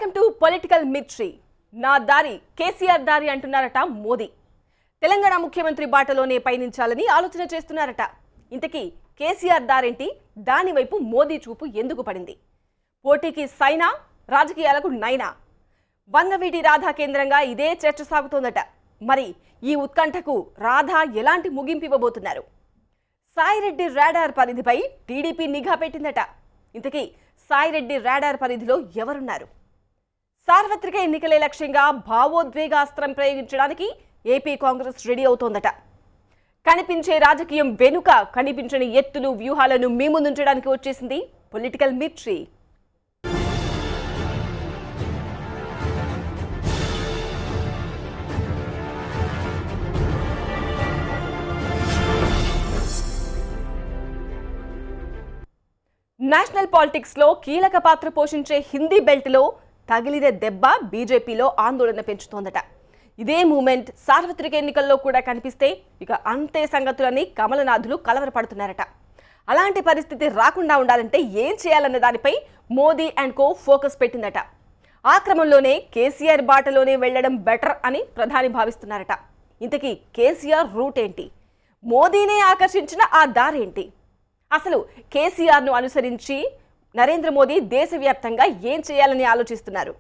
Welcome to political మిర్చి. నా దారి కేసీఆర్ దారి అంటున్నారట మోదీ. తెలంగాణ ముఖ్యమంత్రి బాటలోనే పయనించాలని ఆలోచన చేస్తున్నారట. ఇంతకీ కేసీఆర్ దారేంటి? దాని వైపు మోదీ చూపు ఎందుకు పడింది? పోటీకి సైనా, రాజకీయాలకు నైనా? వంగవీటి రాధా కేంద్రంగా ఇదే చర్చ సాగుతోందట. మరి ఈ ఉత్కంఠకు రాధా ఎలాంటి ముగింపు ఇవ్వబోతున్నారు? సాయిరెడ్డి రాడార్ పరిధిపై టీడీపీ నిఘా పెట్టిందట. ఇంతకీ సాయిరెడ్డి రాడార్ పరిధిలో ఎవరున్నారు? సార్వత్రిక ఎన్నికలే లక్ష్యంగా భావోద్వేగాస్త్రం ప్రయోగించడానికి ఏపీ కాంగ్రెస్ రెడీ అవుతోందట. కనిపించే రాజకీయం వెనుక కనిపించని ఎత్తులు, వ్యూహాలను మీ ముందుంచడానికి వచ్చేసింది పొలిటికల్ మిర్చి. నేషనల్ పాలిటిక్స్ లో కీలక పాత్ర పోషించే హిందీ బెల్ట్ లో తగిలిన దెబ్బ బీజేపీలో ఆందోళన పెంచుతోందట. ఇదే మూమెంట్ సార్వత్రిక ఎన్నికల్లో కూడా కనిపిస్తే ఇక అంతే సంగతులని కమలనాథులు కలవరపడుతున్నారట. అలాంటి పరిస్థితి రాకుండా ఉండాలంటే ఏం చేయాలన్న దానిపై మోదీ అండ్ కో ఫోకస్ పెట్టిందట. ఆ క్రమంలోనే కేసీఆర్ బాటలోనే వెళ్లడం బెటర్ అని ప్రధాని భావిస్తున్నారట. ఇంతకీ కేసీఆర్ రూట్ ఏంటి? మోదీనే ఆకర్షించిన ఆ దారేంటి? అసలు కేసీఆర్ను అనుసరించి నరేంద్ర మోదీ దేశవ్యాప్తంగా ఏం చేయాలని ఆలోచిస్తున్నారు?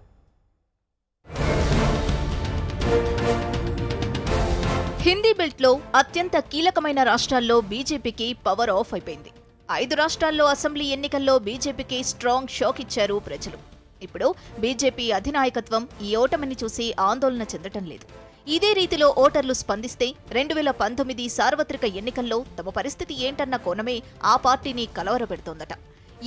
హిందీ బెల్ట్లో అత్యంత కీలకమైన రాష్ట్రాల్లో బీజేపీకి పవర్ ఆఫ్ అయిపోయింది. 5 రాష్ట్రాల్లో అసెంబ్లీ ఎన్నికల్లో బీజేపీకి స్ట్రాంగ్ షాక్ ఇచ్చారు ప్రజలు. ఇప్పుడు బీజేపీ అధినాయకత్వం ఈ ఓటమిని చూసి ఆందోళన చెందటం లేదు. ఇదే రీతిలో ఓటర్లు స్పందిస్తే 2019 సార్వత్రిక ఎన్నికల్లో తమ పరిస్థితి ఏంటన్న కోణమే ఆ పార్టీని కలవరపెడుతోందట.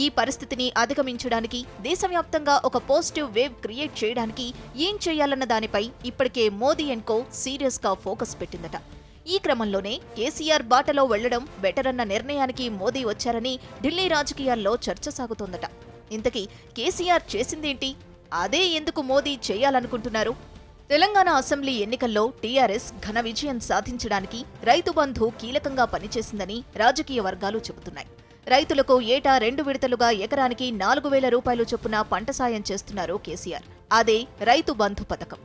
ఈ పరిస్థితిని అధిగమించడానికి దేశవ్యాప్తంగా ఒక పాజిటివ్ వేవ్ క్రియేట్ చేయడానికి ఏం చేయాలన్న దానిపై ఇప్పటికే మోదీ అండ్ కో సీరియస్ గా ఫోకస్ పెట్టిందట. ఈ క్రమంలోనే కేసీఆర్ బాటలో వెళ్లడం బెటర్ అన్న నిర్ణయానికి మోదీ వచ్చారని ఢిల్లీ రాజకీయాల్లో చర్చ సాగుతోందట. ఇంతకీ కేసీఆర్ చేసిందేంటి? అదే ఎందుకు మోదీ చేయాలనుకుంటున్నారు? తెలంగాణ అసెంబ్లీ ఎన్నికల్లో టీఆర్ఎస్ ఘన విజయం సాధించడానికి రైతు బంధు కీలకంగా పనిచేసిందని రాజకీయ వర్గాలు చెబుతున్నాయి. రైతులకు ఏటా 2 విడతలుగా ఎకరానికి 4,000 రూపాయలు చొప్పున పంట సాయం చేస్తున్నారు కేసీఆర్. అదే రైతు బంధు పథకం.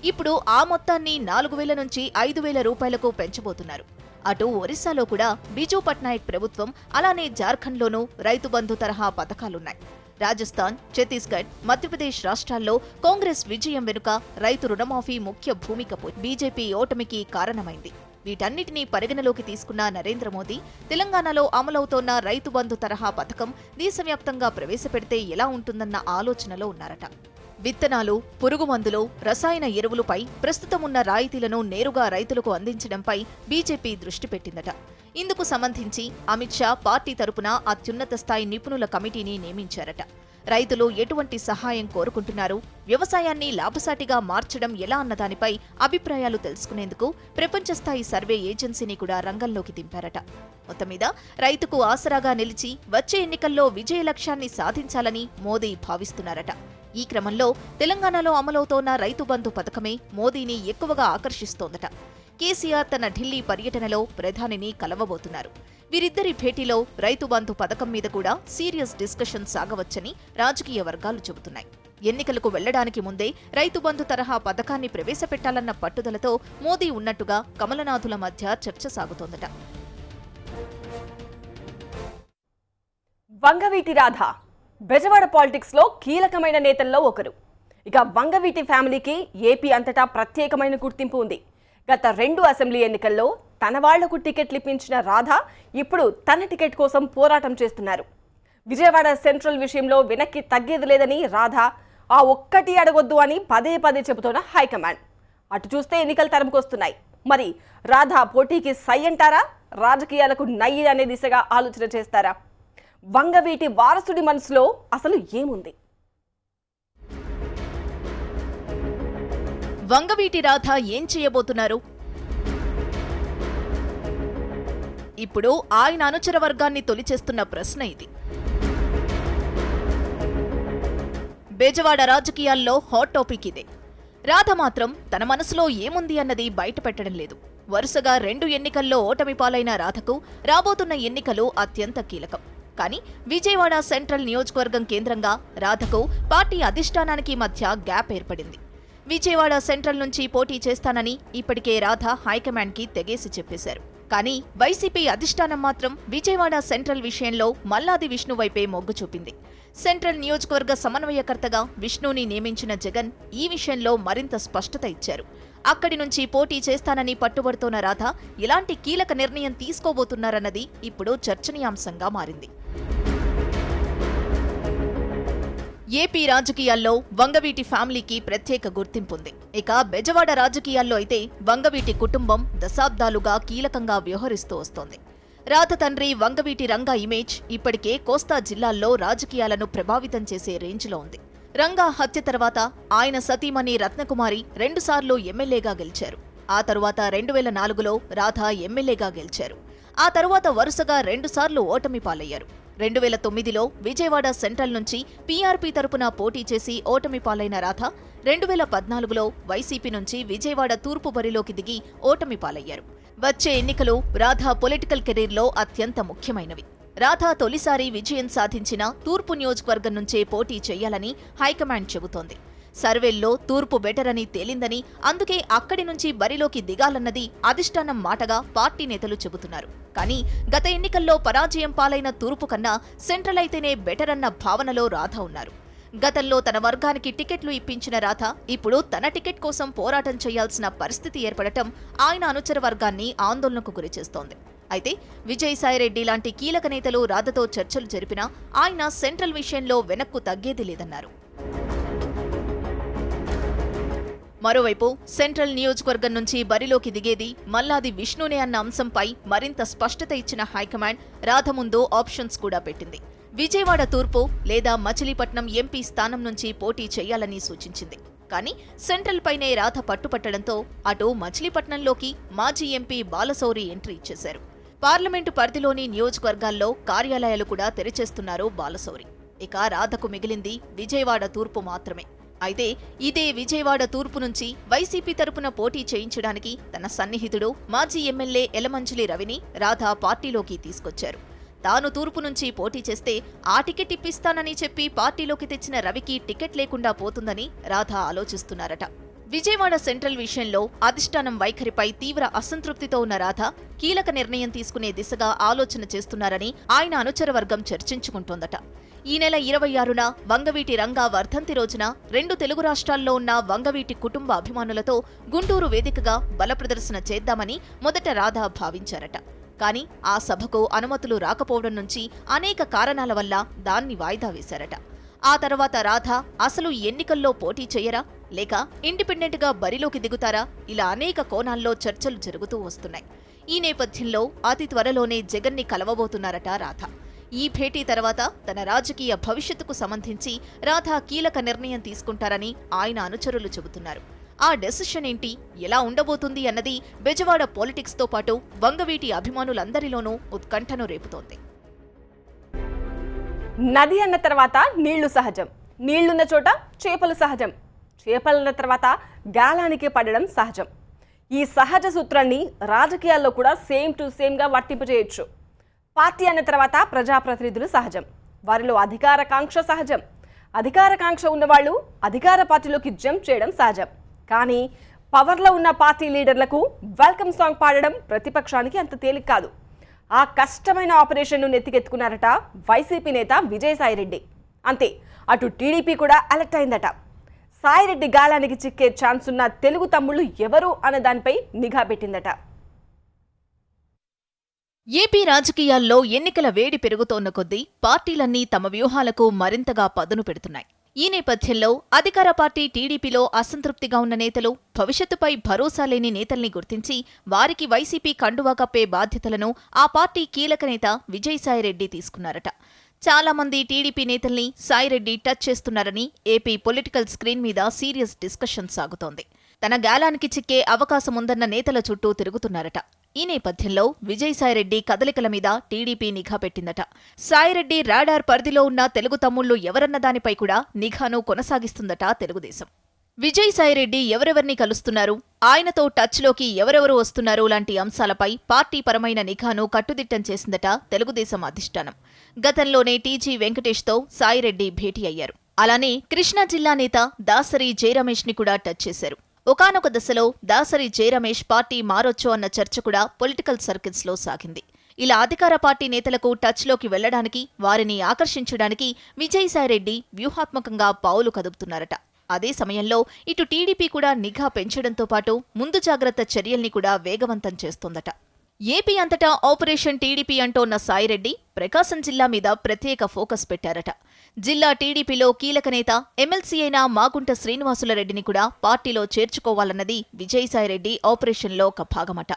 ఇప్పుడు ఆ మొత్తాన్ని 4,000 నుంచి 5,000 రూపాయలకు పెంచబోతున్నారు. అటు ఒరిస్సాలో కూడా బిజూ పట్నాయక్ ప్రభుత్వం, అలానే జార్ఖండ్లోనూ రైతు బంధు తరహా పథకాలున్నాయి. రాజస్థాన్, ఛత్తీస్గఢ్, మధ్యప్రదేశ్ రాష్ట్రాల్లో కాంగ్రెస్ విజయం వెనుక రైతు రుణమాఫీ ముఖ్య భూమిక బీజేపీ ఓటమికి కారణమైంది. వీటన్నిటినీ పరిగణలోకి తీసుకున్న నరేంద్ర మోదీ తెలంగాణలో అమలవుతోన్న రైతు బంధు తరహా పథకం దేశవ్యాప్తంగా ప్రవేశపెడితే ఎలా ఉంటుందన్న ఆలోచనలో ఉన్నారట. విత్తనాలు, పురుగు మందులు, రసాయన ఎరువులపై ప్రస్తుతమున్న రాయితీలను నేరుగా రైతులకు అందించడంపై బీజేపీ దృష్టి పెట్టిందట. ఇందుకు సంబంధించి అమిత్ షా పార్టీ తరపున అత్యున్నత స్థాయి నిపుణుల కమిటీని నియమించారట. రైతులు ఎటువంటి సహాయం కోరుకుంటున్నారు, వ్యవసాయాన్ని లాభసాటిగా మార్చడం ఎలా అన్నదానిపై అభిప్రాయాలు తెలుసుకునేందుకు ప్రపంచ స్థాయి సర్వే ఏజెన్సీని కూడా రంగంలోకి దింపారట. మొత్తం మీద రైతుకు ఆసరాగా నిలిచి వచ్చే ఎన్నికల్లో విజయ లక్ష్యాన్ని సాధించాలని మోదీ భావిస్తున్నారట. ఈ క్రమంలో తెలంగాణలో అమలవుతోన్న రైతు బంధు పథకమే మోదీని ఎక్కువగా ఆకర్షిస్తోందట. కేసీఆర్ తన ఢిల్లీ పర్యటనలో ప్రధానిని కలవబోతున్నారు. వీరిద్దరి భేటీలో రైతు బంధు పథకం మీద కూడా సీరియస్ డిస్కషన్ సాగవచ్చని రాజకీయ వర్గాలు చెబుతున్నాయి. ఎన్నికలకు వెళ్లడానికి ముందే రైతు బంధు తరహా పథకాన్ని ప్రవేశపెట్టాలన్న పట్టుదలతో మోదీ ఉన్నట్టుగా కమలనాథుల మధ్య చర్చ సాగుతోందట. వంగవీటి రాధా బెజవాడ పాలిటిక్స్ లో కీలకమైన నేతల్లో ఒకరు. ఇక వంగవీటి ఫ్యామిలీకి ఏపీ అంతటా ప్రత్యేకమైన గుర్తింపు ఉంది. గత 2 అసెంబ్లీ ఎన్నికల్లో తన వాళ్లకు టికెట్లు ఇప్పించిన రాధా ఇప్పుడు తన టికెట్ కోసం పోరాటం చేస్తున్నారు. విజయవాడ సెంట్రల్ విషయంలో వెనక్కి తగ్గేది లేదని రాధా ఆ ఒక్కటి అడగొద్దు అని పదే పదే చెబుతున్న హైకమాండ్. అటు చూస్తే ఎన్నికలు తరుముకొస్తున్నాయి. మరి రాధా పోటీకి సై అంటారా, రాజకీయాలకు నయ్యి అనే దిశగా ఆలోచన చేస్తారా? వంగవీటి వారసుడి మనసులో అసలు ఏముంది? వంగవీటి రాధా ఏం చేయబోతున్నారు? ఇప్పుడు ఆయన అనుచర వర్గాన్ని తొలిచేస్తున్న ప్రశ్న ఇది. బెజవాడ రాజకీయాల్లో హాట్ టాపిక్ ఇదే. రాధ మాత్రం తన మనసులో ఏముంది అన్నది బయటపెట్టడం లేదు. వరుసగా 2 ఎన్నికల్లో ఓటమి పాలైన రాధకు రాబోతున్న ఎన్నికలు అత్యంత కీలకం. కానీ విజయవాడ సెంట్రల్ నియోజకవర్గం కేంద్రంగా రాధకు పార్టీ అధిష్టానానికి మధ్య గ్యాప్ ఏర్పడింది. విజయవాడ సెంట్రల్ నుంచి పోటీ చేస్తానని ఇప్పటికే రాధ హైకమాండ్కి తెగేసి చెప్పేశారు. కానీ వైసీపీ అధిష్టానం మాత్రం విజయవాడ సెంట్రల్ విషయంలో మల్లాది విష్ణు వైపే మొగ్గు చూపింది. సెంట్రల్ నియోజకవర్గ సమన్వయకర్తగా విష్ణుని నియమించిన జగన్ ఈ విషయంలో మరింత స్పష్టత ఇచ్చారు. అక్కడి నుంచి పోటీ చేస్తానని పట్టుబడుతోన్న రాధ ఇలాంటి కీలక నిర్ణయం తీసుకోబోతున్నారన్నది ఇప్పుడు చర్చనీయాంశంగా మారింది. ఏపీ రాజకీయాల్లో వంగవీటి ఫ్యామిలీకి ప్రత్యేక గుర్తింపుంది. ఇక బెజవాడ రాజకీయాల్లో అయితే వంగవీటి కుటుంబం దశాబ్దాలుగా కీలకంగా వ్యవహరిస్తూ వస్తోంది. రాధ తండ్రి వంగవీటి రంగా ఇమేజ్ ఇప్పటికే కోస్తా జిల్లాల్లో రాజకీయాలను ప్రభావితం చేసే రేంజ్లో ఉంది. రంగా హత్య తర్వాత ఆయన సతీమణి రత్నకుమారి 2 సార్లు ఎమ్మెల్యేగా గెలిచారు. ఆ తరువాత 2004లో రాధ ఎమ్మెల్యేగా గెలిచారు. ఆ తరువాత వరుసగా 2 సార్లు ఓటమి పాలయ్యారు. 2009లో విజయవాడ సెంట్రల్ నుంచి పీఆర్పీ తరపున పోటీ చేసి ఓటమి పాలైన రాధ 2014లో వైసీపీ నుంచి విజయవాడ తూర్పు బరిలోకి దిగి ఓటమి పాలయ్యారు. వచ్చే ఎన్నికలు రాధ పొలిటికల్ కెరీర్లో అత్యంత ముఖ్యమైనవి. రాధ తొలిసారి విజయం సాధించిన తూర్పు నియోజకవర్గం నుంచే పోటీ చేయాలని హైకమాండ్ చెబుతోంది. సర్వేల్లో తూర్పు బెటర్ అని తేలిందని, అందుకే అక్కడి నుంచి బరిలోకి దిగాలన్నది అధిష్టానం మాటగా పార్టీ నేతలు చెబుతున్నారు. కానీ గత ఎన్నికల్లో పరాజయం పాలైన తూర్పు కన్నా సెంట్రల్ అయితేనే బెటర్ అన్న భావనలో రాధ ఉన్నారు. గతంలో తన వర్గానికి టికెట్లు ఇప్పించిన రాధ ఇప్పుడు తన టికెట్ కోసం పోరాటం చేయాల్సిన పరిస్థితి ఏర్పడటం ఆయన అనుచర వర్గాన్ని ఆందోళనకు గురిచేస్తోంది. అయితే విజయసాయిరెడ్డి లాంటి కీలక నేతలు రాధతో చర్చలు జరిపినా ఆయన సెంట్రల్ విషయంలో వెనక్కు తగ్గేది లేదన్నారు. మరోవైపు సెంట్రల్ నియోజకవర్గం నుంచి బరిలోకి దిగేది మల్లాది విష్ణునే అన్న అంశంపై మరింత స్పష్టత ఇచ్చిన హైకమాండ్ రాధ ముందు ఆప్షన్స్ కూడా పెట్టింది. విజయవాడ తూర్పు లేదా మచిలీపట్నం ఎంపీ స్థానం నుంచి పోటీ చేయాలని సూచించింది. కానీ సెంట్రల్ పైనే రాధ పట్టుపట్టడంతో అటు మచిలీపట్నంలోకి మాజీ ఎంపీ బాలశౌరి ఎంట్రీ ఇచ్చేశారు. పార్లమెంటు పరిధిలోని నియోజకవర్గాల్లో కార్యాలయాలు కూడా తెరిచేస్తున్నారు బాలశౌరి. ఇక రాధకు మిగిలింది విజయవాడ తూర్పు మాత్రమే. అయితే ఇదే విజయవాడ తూర్పు నుంచి వైసీపీ తరపున పోటీ చేయించడానికి తన సన్నిహితుడు మాజీ ఎమ్మెల్యే ఎలమంచిలి రవిని రాధ పార్టీలోకి తీసుకొచ్చారు. తాను తూర్పు నుంచి పోటీ చేస్తే ఆ టికెట్ ఇప్పిస్తానని చెప్పి పార్టీలోకి తెచ్చిన రవికి టికెట్ లేకుండా పోతుందని రాధ ఆలోచిస్తున్నారట. విజయవాడ సెంట్రల్ విషయంలో అధిష్టానం వైఖరిపై తీవ్ర అసంతృప్తితో ఉన్న రాధ కీలక నిర్ణయం తీసుకునే దిశగా ఆలోచన చేస్తున్నారని ఆయన అనుచర వర్గం చర్చించుకుంటోందట. ఈ నెల 26న వంగవీటి రంగా వర్ధంతి రోజున 2 తెలుగు రాష్ట్రాల్లో ఉన్న వంగవీటి కుటుంబ అభిమానులతో గుంటూరు వేదికగా బలప్రదర్శన చేద్దామని మొదట రాధ భావించారట. కానీ ఆ సభకు అనుమతులు రాకపోవడం నుంచి అనేక కారణాల వల్ల దాన్ని వాయిదా వేశారట. ఆ తర్వాత రాధ అసలు ఎన్నికల్లో పోటీ చేయరా లేక ఇండిపెండెంట్గా బరిలోకి దిగుతారా, ఇలా అనేక కోణాల్లో చర్చలు జరుగుతూ వస్తున్నాయి. ఈ నేపథ్యంలో అతి త్వరలోనే జగన్ని కలవబోతున్నారట రాధ. ఈ భేటీ తర్వాత తన రాజకీయ భవిష్యత్తుకు సంబంధించి రాధ కీలక నిర్ణయం తీసుకుంటారని ఆయన అనుచరులు చెబుతున్నారు. ఆ డెసిషన్ ఏంటి, ఎలా ఉండబోతుంది అన్నది బెజవాడ పాలిటిక్స్తో పాటు వంగవీటి అభిమానులందరిలోనూ ఉత్కంఠను రేపుతోంది. నది అన్న తర్వాత నీళ్లు సహజం, నీళ్లున్న చోట చేపలు సహజం, చేపలున్న తర్వాత గాలానికి పడడం సహజం. ఈ సహజ సూత్రాన్ని రాజకీయాల్లో కూడా సేమ్ టు సేమ్గా వర్తింపజేయొచ్చు. పార్టీ అన్న తర్వాత ప్రజాప్రతినిధులు సహజం, వారిలో అధికారకాంక్ష సహజం. అధికారకాంక్ష ఉన్నవాళ్లు అధికార పార్టీలోకి జంప్ చేయడం సహజం. కానీ పవర్లో ఉన్న పార్టీ లీడర్లకు వెల్కమ్ సాంగ్ పాడడం ప్రతిపక్షానికి అంత తేలిక కాదు. ఆ కష్టమైన ఆపరేషన్ను నెత్తికెత్తుకున్నారట వైసీపీ నేత విజయసాయిరెడ్డి. అంతే, అటు టీడీపీ కూడా అలర్ట్ అయిందట. సాయిరెడ్డి గాలానికి చిక్కే ఛాన్స్ ఉన్న తెలుగు తమ్ముళ్లు ఎవరు అన్న దానిపై నిఘా పెట్టిందట. ఏపీ రాజకీయాల్లో ఎన్నికల వేడి పెరుగుతోన్న కొద్దీ పార్టీలన్నీ తమ వ్యూహాలకు మరింతగా పదును పెడుతున్నాయి. ఈ నేపథ్యంలో అధికార పార్టీ టీడీపీలో అసంతృప్తిగా ఉన్న నేతలు, భవిష్యత్తుపై భరోసా లేని నేతల్ని గుర్తించి వారికి వైసీపీ కండువా కప్పే బాధ్యతలను ఆ పార్టీ కీలక నేత విజయసాయిరెడ్డి తీసుకున్నారట. చాలా మంది టీడీపీ నేతల్ని సాయిరెడ్డి టచ్ చేస్తున్నారని ఏపీ పొలిటికల్ స్క్రీన్ మీద సీరియస్ డిస్కషన్ సాగుతోంది. తన గాలానికి చిక్కే అవకాశముందన్న నేతల చుట్టూ తిరుగుతున్నారట. ఈ నేపథ్యంలో విజయసాయిరెడ్డి కదలికల మీద టీడీపీ నిఘా పెట్టిందట. సాయిరెడ్డి రాడార్ పరిధిలో ఉన్న తెలుగు తమ్ముళ్లు ఎవరన్న దానిపై కూడా నిఘాను కొనసాగిస్తుందట తెలుగుదేశం. విజయసాయిరెడ్డి ఎవరెవర్ని కలుస్తున్నారు, ఆయనతో టచ్లోకి ఎవరెవరు వస్తున్నారు లాంటి అంశాలపై పార్టీ పరమైన నిఘాను కట్టుదిట్టం చేసిందట తెలుగుదేశం అధిష్టానం. గతంలోనే టీజీ వెంకటేష్తో సాయిరెడ్డి భేటీ అయ్యారు. అలానే కృష్ణా జిల్లా నేత దాసరి జయరమేష్ ని కూడా టచ్ చేశారు. ఒకానొక దశలో దాసరి జయరమేష్ పార్టీ మారొచ్చు అన్న చర్చ కూడా పొలిటికల్ సర్కిల్స్ లో సాగింది. ఇలా అధికార పార్టీ నేతలకు టచ్లోకి వెళ్లడానికి, వారిని ఆకర్షించడానికి విజయసాయిరెడ్డి వ్యూహాత్మకంగా పావులు కదుపుతున్నారట. అదే సమయంలో ఇటు టీడీపీ కూడా నిఘా పెంచడంతో పాటు ముందు జాగ్రత్త చర్యల్ని కూడా వేగవంతం చేస్తోందట. ఏపీ అంతటా ఆపరేషన్ టీడీపీ అంటోన్న సాయిరెడ్డి ప్రకాశం జిల్లా మీద ప్రత్యేక ఫోకస్ పెట్టారట. జిల్లా టీడీపీలో కీలక నేత ఎమ్మెల్సీ అయిన మాగుంట శ్రీనివాసులరెడ్డిని కూడా పార్టీలో చేర్చుకోవాలన్నది విజయసాయిరెడ్డి ఆపరేషన్లో ఒక భాగమట.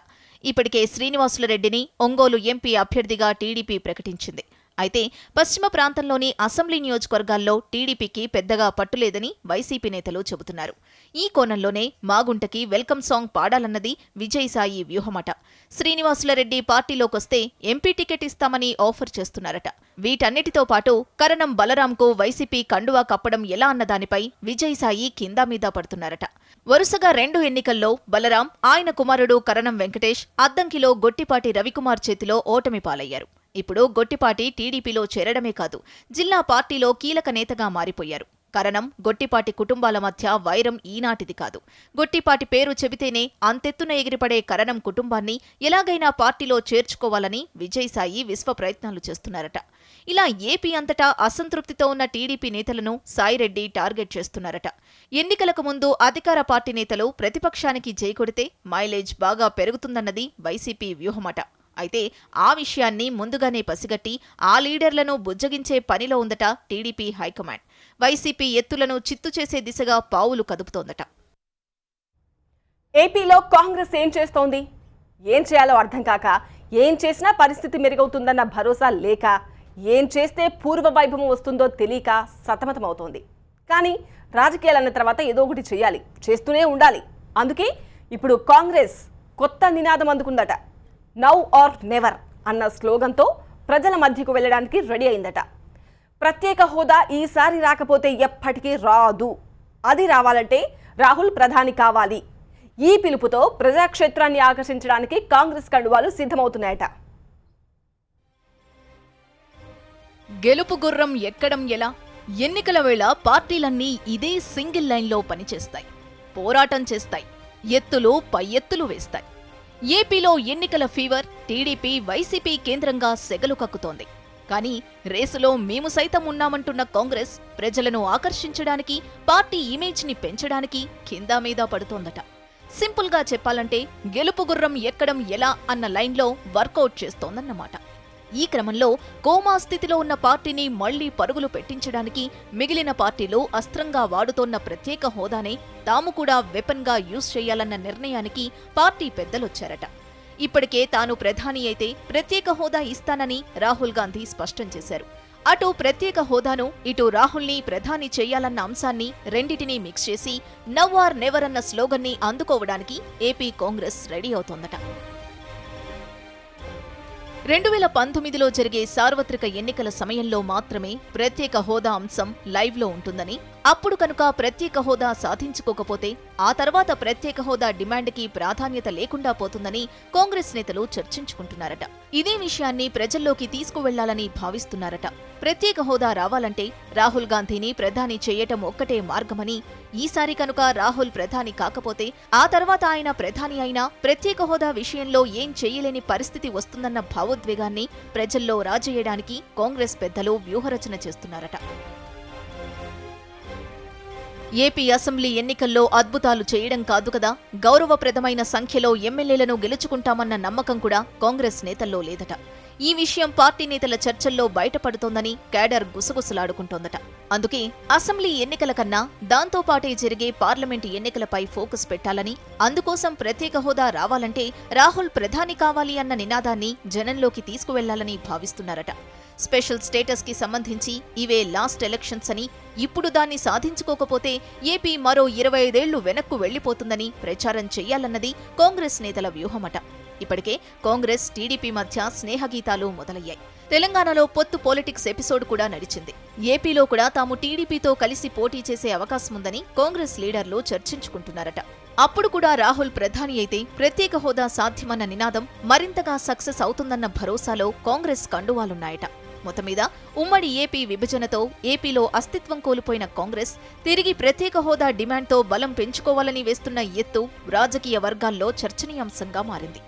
ఇప్పటికే శ్రీనివాసులరెడ్డిని ఒంగోలు ఎంపీ అభ్యర్థిగా టీడీపీ ప్రకటించింది. అయితే పశ్చిమ ప్రాంతంలోని అసెంబ్లీ నియోజకవర్గాల్లో టీడీపీకి పెద్దగా పట్టులేదని వైసీపీ నేతలు చెబుతున్నారు. ఈ కోణంలోనే మాగుంటకి వెల్కమ్ సాంగ్ పాడాలన్నది విజయసాయి వ్యూహమట. శ్రీనివాసులరెడ్డి పార్టీలోకొస్తే ఎంపీ టికెట్ ఇస్తామని ఆఫర్ చేస్తున్నారట. వీటన్నిటితో పాటు కరణం బలరాంకు వైసీపీ కండువా కప్పడం ఎలా అన్నదానిపై విజయసాయి కిందా మీద పడుతున్నారట. వరుసగా 2 ఎన్నికల్లో బలరాం, ఆయన కుమారుడు కరణం వెంకటేష్ అద్దంకిలో గొట్టిపాటి రవికుమార్ చేతిలో ఓటమి పాలయ్యారు. ఇప్పుడు గొట్టిపాటి టీడీపీలో చేరడమే కాదు, జిల్లా పార్టీలో కీలక నేతగా మారిపోయారు. కరణం, గొట్టిపాటి కుటుంబాల మధ్య వైరం ఈనాటిది కాదు. గొట్టిపాటి పేరు చెబితేనే అంతెత్తున ఎగిరిపడే కరణం కుటుంబాన్ని ఎలాగైనా పార్టీలో చేర్చుకోవాలని విజయసాయి విశ్వ ప్రయత్నాలు చేస్తున్నారట. ఇలా ఏపీ అంతటా అసంతృప్తితో ఉన్న టీడీపీ నేతలను సాయిరెడ్డి టార్గెట్ చేస్తున్నారట. ఎన్నికలకు ముందు అధికార పార్టీ నేతలు ప్రతిపక్షానికి జైకొడితే మైలేజ్ బాగా పెరుగుతుందన్నది వైసీపీ వ్యూహమట. అయితే ఆ విషయాన్ని ముందుగానే పసిగట్టి ఆ లీడర్లను బుజ్జగించే పనిలో ఉందట టీడీపీ హైకమాండ్. వైసీపీ ఎత్తులను చిత్తు చేసే దిశగా పావులు కదుపుతోందట. ఏపీలో కాంగ్రెస్ ఏం చేస్తోంది? ఏం చేయాలో అర్థం కాక, ఏం చేసినా పరిస్థితి మెరుగవుతుందన్న భరోసా లేక, ఏం చేస్తే పూర్వ వైభవం వస్తుందో తెలియక సతమతమవుతోంది. కానీ రాజకీయాలన్న తర్వాత ఏదో ఒకటి చేయాలి, చేస్తూనే ఉండాలి. అందుకే ఇప్పుడు కాంగ్రెస్ కొత్త నినాదం అందుకుందట. నౌ ఆర్ నెవర్ అన్న స్లోగన్తో ప్రజల మధ్యకు వెళ్లడానికి రెడీ అయిందట. ప్రత్యేక హోదా ఈసారి రాకపోతే ఎప్పటికీ రాదు, అది రావాలంటే రాహుల్ ప్రధాని కావాలి. ఈ పిలుపుతో ప్రజాక్షేత్రాన్ని ఆకర్షించడానికి కాంగ్రెస్ కండువాలు సిద్ధమవుతున్నాయట. గెలుపు గుర్రం ఎక్కడం ఎలా? ఎన్నికల వేళ పార్టీలన్నీ ఇదే సింగిల్ లైన్లో పనిచేస్తాయి, పోరాటం చేస్తాయి, ఎత్తులు పై ఎత్తులు వేస్తాయి. ఏపీలో ఎన్నికల ఫీవర్ టీడీపీ, వైసీపీ కేంద్రంగా సెగలు కక్కుతోంది. కానీ రేసులో మేము సైతం ఉన్నామంటున్న కాంగ్రెస్ ప్రజలను ఆకర్షించడానికి, పార్టీ ఇమేజ్ని పెంచడానికి కిందా మీద పడుతోందట. సింపుల్గా చెప్పాలంటే గెలుపు గుర్రం ఎక్కడం ఎలా అన్న లైన్లో వర్కౌట్ చేస్తోందన్నమాట. ఈ క్రమంలో కోమా స్థితిలో ఉన్న పార్టీని మళ్లీ పరుగులు పెట్టించడానికి మిగిలిన పార్టీలు అస్త్రంగా వాడుతోన్న ప్రత్యేక హోదానే తాము కూడా వెపన్గా యూజ్ చేయాలన్న నిర్ణయానికి పార్టీ పెద్దలొచ్చారట. ఇప్పటికే తాను ప్రధాని అయితే ప్రత్యేక హోదా ఇస్తానని రాహుల్ గాంధీ స్పష్టం చేశారు. అటు ప్రత్యేక హోదాను, ఇటు రాహుల్ని ప్రధాని చేయాలన్న అంశాన్ని రెండిటినీ మిక్స్ చేసి నౌ ఆర్ నెవర్ అన్న స్లోగన్ని అందుకోవడానికి ఏపీ కాంగ్రెస్ రెడీ అవుతోందట. 2019లో జరిగే సార్వత్రిక ఎన్నికల సమయంలో మాత్రమే ప్రత్యేక హోదా అంశం లైవ్లో ఉంటుందని, అప్పుడు కనుక ప్రత్యేక హోదా సాధించుకోకపోతే ఆ తర్వాత ప్రత్యేక హోదా డిమాండ్కి ప్రాధాన్యత లేకుండా పోతుందని కాంగ్రెస్ నేతలు చర్చించుకుంటున్నారట. ఇదే విషయాన్ని ప్రజల్లోకి తీసుకువెళ్లాలని భావిస్తున్నారట. ప్రత్యేక హోదా రావాలంటే రాహుల్ గాంధీని ప్రధాని చేయటం ఒక్కటే మార్గమని, ఈసారి కనుక రాహుల్ ప్రధాని కాకపోతే ఆ తర్వాత ఆయన ప్రధాని అయినా ప్రత్యేక హోదా విషయంలో ఏం చేయలేని పరిస్థితి వస్తుందన్న భావోద్వేగాన్ని ప్రజల్లో రాజేయడానికి కాంగ్రెస్ పెద్దలు వ్యూహరచన చేస్తున్నారట. ఏపీ అసెంబ్లీ ఎన్నికల్లో అద్భుతాలు చేయడం కాదు కదా, గౌరవప్రదమైన సంఖ్యలో ఎమ్మెల్యేలను గెలుచుకుంటామన్న నమ్మకం కూడా కాంగ్రెస్ నేతల్లో లేదట. ఈ విషయం పార్టీ నేతల చర్చల్లో బయటపడుతోందని కేడర్ గుసగుసలాడుకుంటోందట. అందుకే అసెంబ్లీ ఎన్నికల కన్నా దాంతోపాటే జరిగే పార్లమెంటు ఎన్నికలపై ఫోకస్ పెట్టాలని, అందుకోసం ప్రత్యేక హోదా రావాలంటే రాహుల్ ప్రధాని కావాలి అన్న నినాదాన్ని జనంలోకి తీసుకువెళ్లాలని భావిస్తున్నారట. స్పెషల్ స్టేటస్ కి సంబంధించి ఇవే లాస్ట్ ఎలక్షన్స్ అని, ఇప్పుడు దాన్ని సాధించుకోకపోతే ఏపీ మరో 25 ఏళ్లు వెనక్కు వెళ్లిపోతుందని ప్రచారం చెయ్యాలన్నది కాంగ్రెస్ నేతల వ్యూహమట. ఇప్పటికే కాంగ్రెస్ టీడీపీ మధ్య స్నేహగీతాలు మొదలయ్యాయి. తెలంగాణలో పొత్తు పాలిటిక్స్ ఎపిసోడ్ కూడా నడిచింది. ఏపీలో కూడా తాము టీడీపీతో కలిసి పోటీ చేసే అవకాశముందని కాంగ్రెస్ లీడర్లు చర్చించుకుంటున్నారట. అప్పుడు కూడా రాహుల్ ప్రధాని అయితే ప్రత్యేక హోదా సాధ్యమన్న నినాదం మరింతగా సక్సెస్ అవుతుందన్న భరోసాలో కాంగ్రెస్ కండువాలున్నాయట. మొత్తం మీద ఉమ్మడి ఏపీ విభజనతో ఏపీలో అస్తిత్వం కోల్పోయిన కాంగ్రెస్ తిరిగి ప్రత్యేక హోదా డిమాండ్తో బలం పెంచుకోవాలని వేస్తున్న ఎత్తు రాజకీయ వర్గాల్లో చర్చనీయాంశంగా మారింది.